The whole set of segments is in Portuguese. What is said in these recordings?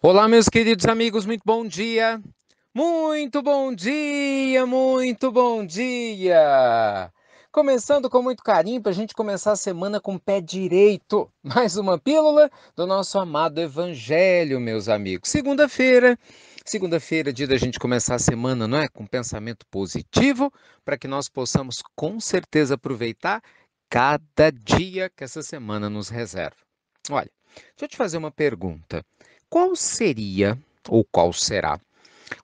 Olá, meus queridos amigos, muito bom dia! Muito bom dia, muito bom dia! Começando com muito carinho para a gente começar a semana com o pé direito. Mais uma pílula do nosso amado Evangelho, meus amigos. Segunda-feira, dia da gente começar a semana, não é? Com pensamento positivo, para que nós possamos com certeza aproveitar cada dia que essa semana nos reserva. Olha, deixa eu te fazer uma pergunta. Qual seria, ou qual será,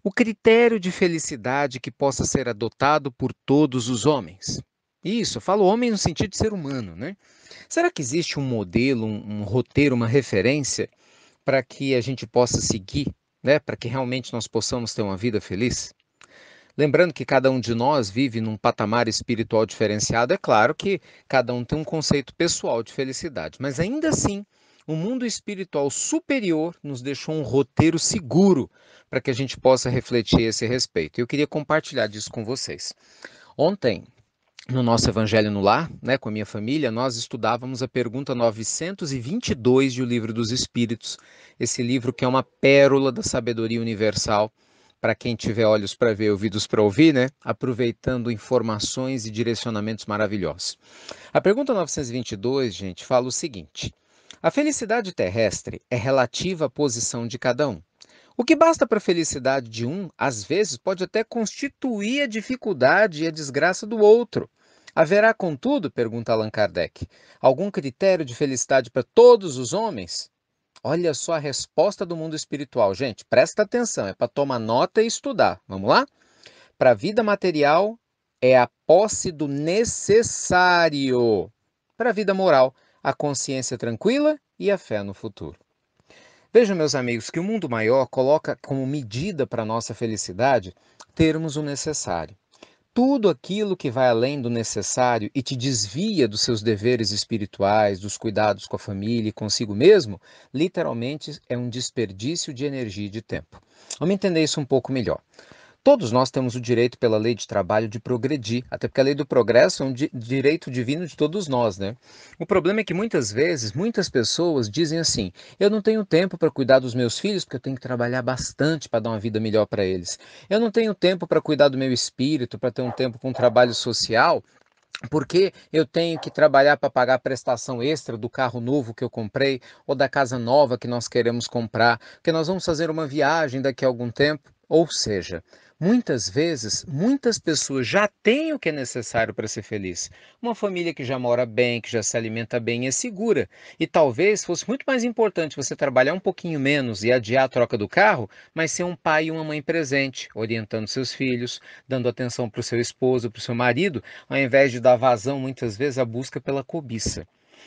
o critério de felicidade que possa ser adotado por todos os homens? Isso, eu falo homem no sentido de ser humano, né? Será que existe um modelo, um roteiro, uma referência para que a gente possa seguir, né? Para que realmente nós possamos ter uma vida feliz? Lembrando que cada um de nós vive num patamar espiritual diferenciado, é claro que cada um tem um conceito pessoal de felicidade, mas ainda assim, o mundo espiritual superior nos deixou um roteiro seguro para que a gente possa refletir a esse respeito. Eu queria compartilhar disso com vocês. Ontem, no nosso Evangelho no Lar, né, com a minha família, nós estudávamos a pergunta 922 de O Livro dos Espíritos, esse livro que é uma pérola da sabedoria universal, para quem tiver olhos para ver, ouvidos para ouvir, né, aproveitando informações e direcionamentos maravilhosos. A pergunta 922, gente, fala o seguinte: a felicidade terrestre é relativa à posição de cada um. O que basta para a felicidade de um, às vezes, pode até constituir a dificuldade e a desgraça do outro. Haverá, contudo, pergunta Allan Kardec, algum critério de felicidade para todos os homens? Olha só a resposta do mundo espiritual. Gente, presta atenção, é para tomar nota e estudar. Vamos lá? Para a vida material, é a posse do necessário. Para a vida moral, a consciência tranquila e a fé no futuro. Vejam, meus amigos, que o mundo maior coloca como medida para a nossa felicidade termos o necessário. Tudo aquilo que vai além do necessário e te desvia dos seus deveres espirituais, dos cuidados com a família e consigo mesmo, literalmente é um desperdício de energia e de tempo. Vamos entender isso um pouco melhor. Todos nós temos o direito, pela lei de trabalho, de progredir, até porque a lei do progresso é um direito divino de todos nós, né? O problema é que muitas vezes, muitas pessoas dizem assim: eu não tenho tempo para cuidar dos meus filhos porque eu tenho que trabalhar bastante para dar uma vida melhor para eles. Eu não tenho tempo para cuidar do meu espírito, para ter um tempo com um trabalho social, porque eu tenho que trabalhar para pagar a prestação extra do carro novo que eu comprei ou da casa nova que nós queremos comprar, porque nós vamos fazer uma viagem daqui a algum tempo. Ou seja, muitas vezes, muitas pessoas já têm o que é necessário para ser feliz. Uma família que já mora bem, que já se alimenta bem e é segura. E talvez fosse muito mais importante você trabalhar um pouquinho menos e adiar a troca do carro, mas ser um pai e uma mãe presente, orientando seus filhos, dando atenção para o seu esposo, para o seu marido, ao invés de dar vazão muitas vezes à busca pela cobiça.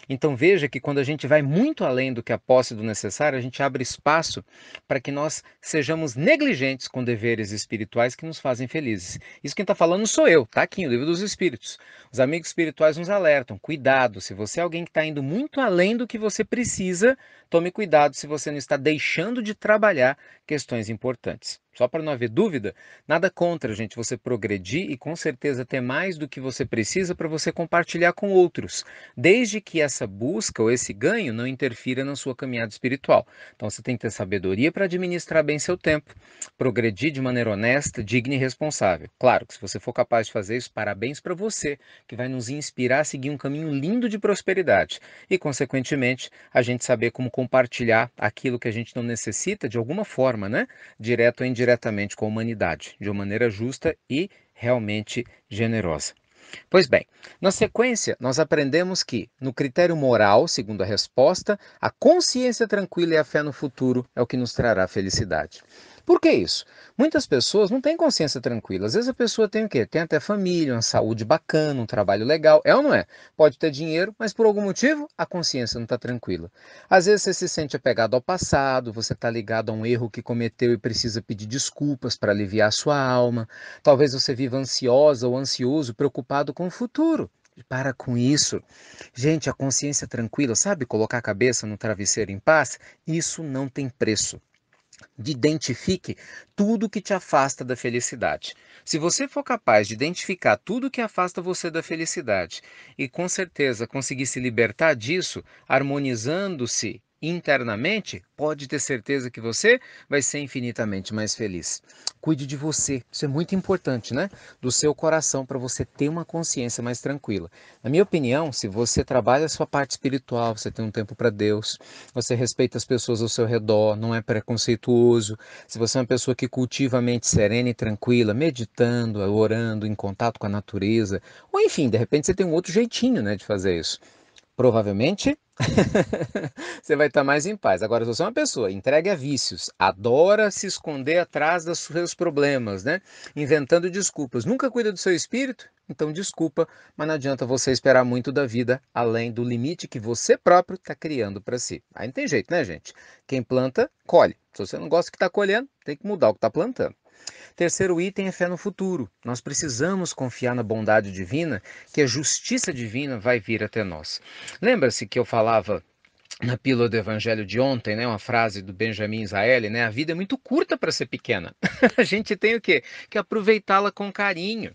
Então veja que quando a gente vai muito além do que a posse do necessário, a gente abre espaço para que nós sejamos negligentes com deveres espirituais que nos fazem felizes. Isso quem está falando sou eu, tá aqui no Livro dos Espíritos. Os amigos espirituais nos alertam, cuidado, se você é alguém que está indo muito além do que você precisa, tome cuidado se você não está deixando de trabalhar questões importantes. Só para não haver dúvida, nada contra, gente, você progredir e com certeza ter mais do que você precisa para você compartilhar com outros, desde que essa busca ou esse ganho não interfira na sua caminhada espiritual. Então você tem que ter sabedoria para administrar bem seu tempo, progredir de maneira honesta, digna e responsável. Claro que se você for capaz de fazer isso, parabéns para você, que vai nos inspirar a seguir um caminho lindo de prosperidade e, consequentemente, a gente saber como compartilhar aquilo que a gente não necessita de alguma forma, né? Direto ou indiretamente com a humanidade, de uma maneira justa e realmente generosa. Pois bem, na sequência, nós aprendemos que, no critério moral, segundo a resposta, a consciência tranquila e a fé no futuro é o que nos trará felicidade. Por que isso? Muitas pessoas não têm consciência tranquila. Às vezes a pessoa tem o quê? Tem até família, uma saúde bacana, um trabalho legal. É ou não é? Pode ter dinheiro, mas por algum motivo a consciência não está tranquila. Às vezes você se sente apegado ao passado, você está ligado a um erro que cometeu e precisa pedir desculpas para aliviar a sua alma. Talvez você viva ansiosa ou ansioso, preocupado com o futuro. E para com isso. Gente, a consciência tranquila, sabe colocar a cabeça no travesseiro em paz? Isso não tem preço. Identifique tudo que te afasta da felicidade. Se você for capaz de identificar tudo que afasta você da felicidade e com certeza conseguir se libertar disso, harmonizando-se internamente, pode ter certeza que você vai ser infinitamente mais feliz. Cuide de você, isso é muito importante, né? Do seu coração, para você ter uma consciência mais tranquila. Na minha opinião, se você trabalha a sua parte espiritual, você tem um tempo para Deus, você respeita as pessoas ao seu redor, não é preconceituoso, se você é uma pessoa que cultiva a mente serena e tranquila, meditando, orando, em contato com a natureza, ou enfim, de repente você tem um outro jeitinho, né, de fazer isso. Provavelmente você vai estar mais em paz. Agora, se você é uma pessoa entregue a vícios, adora se esconder atrás dos seus problemas, né? Inventando desculpas, nunca cuida do seu espírito, então desculpa, mas não adianta você esperar muito da vida além do limite que você próprio está criando para si. Aí não tem jeito, né, gente? Quem planta, colhe. Se você não gosta do que está colhendo, tem que mudar o que está plantando. Terceiro item é fé no futuro. Nós precisamos confiar na bondade divina, que a justiça divina vai vir até nós. Lembra-se que eu falava na pílula do evangelho de ontem, né, uma frase do Benjamin Israeli, né, a vida é muito curta para ser pequena. A gente tem o quê? Que aproveitá-la com carinho.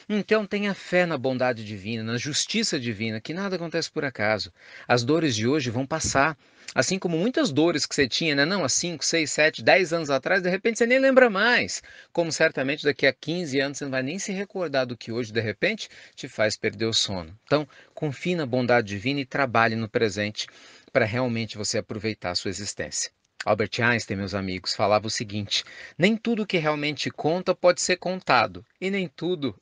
Então tenha fé na bondade divina, na justiça divina, que nada acontece por acaso. As dores de hoje vão passar. Assim como muitas dores que você tinha, né? Não, há 5, 6, 7, 10 anos atrás, de repente você nem lembra mais. Como certamente daqui a 15 anos você não vai nem se recordar do que hoje, de repente, te faz perder o sono. Então, confie na bondade divina e trabalhe no presente para realmente você aproveitar a sua existência. Albert Einstein, meus amigos, falava o seguinte: nem tudo que realmente conta pode ser contado, e nem tudo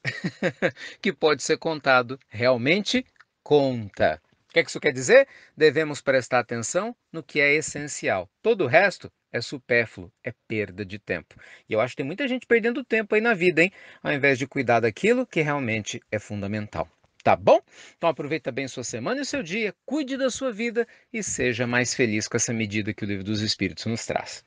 que pode ser contado realmente conta. O que isso quer dizer? Devemos prestar atenção no que é essencial. Todo o resto é supérfluo, é perda de tempo. E eu acho que tem muita gente perdendo tempo aí na vida, hein? Ao invés de cuidar daquilo que realmente é fundamental. Tá bom? Então aproveita bem sua semana e seu dia, cuide da sua vida e seja mais feliz com essa medida que o Livro dos Espíritos nos traz.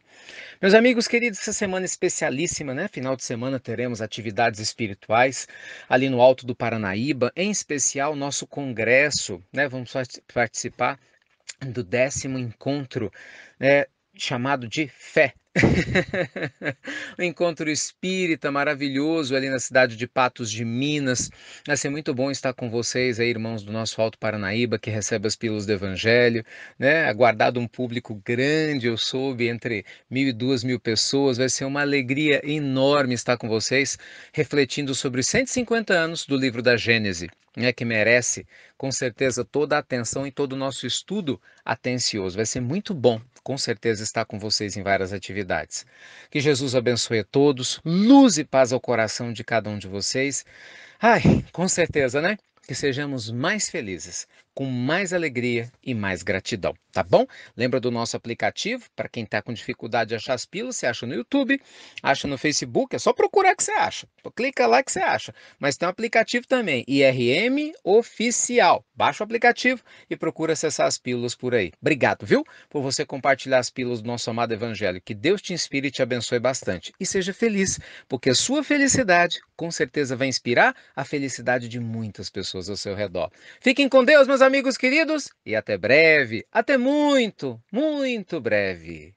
Meus amigos queridos, essa semana especialíssima, né? Final de semana teremos atividades espirituais ali no Alto do Paranaíba, em especial nosso congresso, né? Vamos participar do 10º encontro, né, chamado de Fé. Um encontro espírita maravilhoso ali na cidade de Patos de Minas. Vai ser muito bom estar com vocês aí, irmãos do nosso Alto Paranaíba, que recebe as pílulas do Evangelho, né? Aguardado um público grande, eu soube, entre 1.000 e 2.000 pessoas. Vai ser uma alegria enorme estar com vocês, refletindo sobre os 150 anos do livro da Gênese, né, que merece, com certeza, toda a atenção e todo o nosso estudo atencioso. Vai ser muito bom, com certeza, estar com vocês em várias atividades. Que Jesus abençoe a todos, luz e paz ao coração de cada um de vocês. Ai, com certeza, né? Que sejamos mais felizes, com mais alegria e mais gratidão, tá bom? Lembra do nosso aplicativo? Para quem está com dificuldade de achar as pílulas, você acha no YouTube, acha no Facebook, é só procurar que você acha. Clica lá que você acha. Mas tem um aplicativo também, IRM Oficial. Baixa o aplicativo e procura acessar as pílulas por aí. Obrigado, viu? Por você compartilhar as pílulas do nosso amado Evangelho. Que Deus te inspire e te abençoe bastante. E seja feliz, porque a sua felicidade com certeza vai inspirar a felicidade de muitas pessoas ao seu redor. Fiquem com Deus, meus amigos queridos, e até breve, até muito, muito breve.